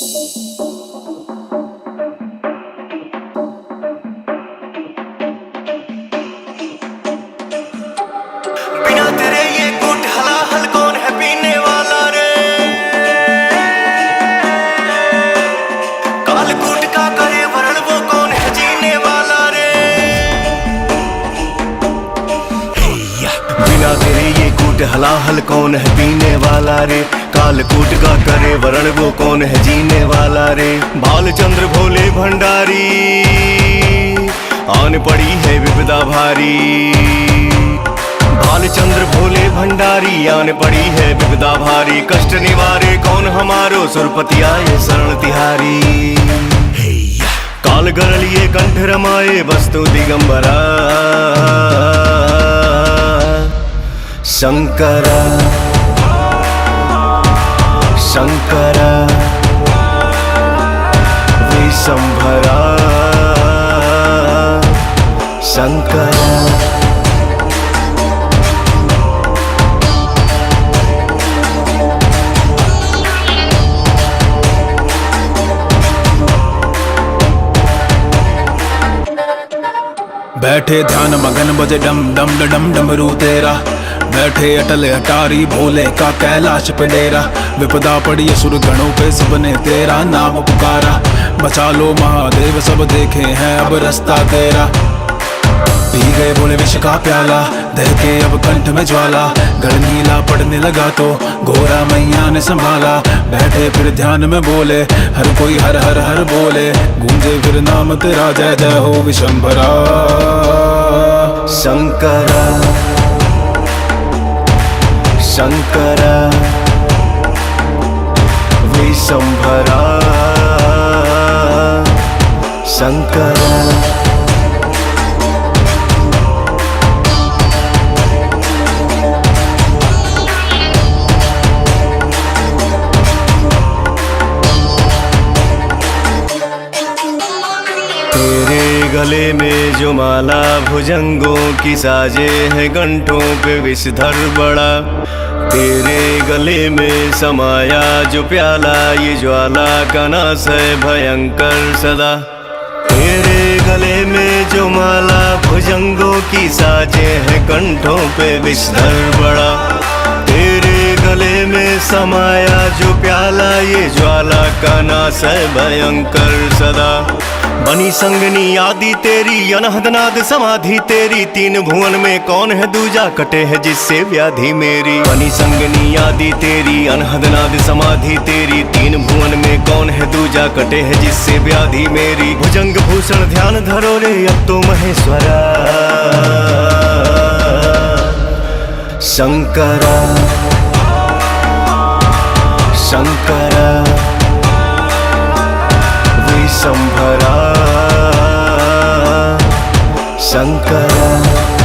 बिना तेरे ये गुट हलाहल कौन है पीने वाला रे। कालकूट का करे वरण वो कौन है जीने वाला रे। बिना तेरे ये गुट हलाहल कौन है पीने वाला रे। कालकूट का करे वरण वो कौन है जीने वाला रे। बालचंद्र भोले भंडारी आन पड़ी है विपदा भारी। बालचंद्र भोले भंडारी आन पड़ी है विपदा भारी। कष्ट निवारे कौन हमारो सुरपति आए शरण तिहारी। काल गरलिए कंठ रमाए वस्तु दिगंबरा। शंकरा शंकरा विशंभरा शंकरा। बैठे ध्यान मगन बजे डम डम डम डमरू तेरा। बैठे अटल अटारी भोले का कैलाश पे डेरा। विपदा पड़ी असुर गणों पे सबने तेरा नाम पुकारा। बचा लो महादेव सब देखे हैं अब रास्ता तेरा। पी गए बोले विष का प्याला दह के अब कंठ में ज्वाला। गढ़ नीला पड़ने लगा तो घोरा मैया ने संभाला। बैठे फिर ध्यान में बोले हर कोई हर हर हर बोले। गूंजे फिर नाम तेरा जय जय हो विशंभरा। शंकरा शंकरा विशंभरा शंकरा। तेरे गले में जो माला भुजंगों की साजे है गंठों पे विषधर बड़ा। तेरे गले में समाया जो प्याला ये ज्वाला का नाश है भयंकर सदा। तेरे गले में जो माला भुजंगों की साजे है कंठों पे विषधर बड़ा। तेरे गले में समाया जो प्याला ये ज्वाला का नाश है भयंकर सदा। बनी संगनी आदि तेरी अनहदनाद समाधि तेरी। तीन भुवन में कौन है दूजा कटे है जिससे व्याधि मेरी। बनी संगनी आदि तेरी अनहदनाद समाधि तेरी। तीन भुवन में कौन है दूजा कटे है जिससे व्याधि मेरी। भुजंग भूषण ध्यान धरो रे अब तो महेश्वरा। शंकरा शंकरा विशंभरा शंकरा।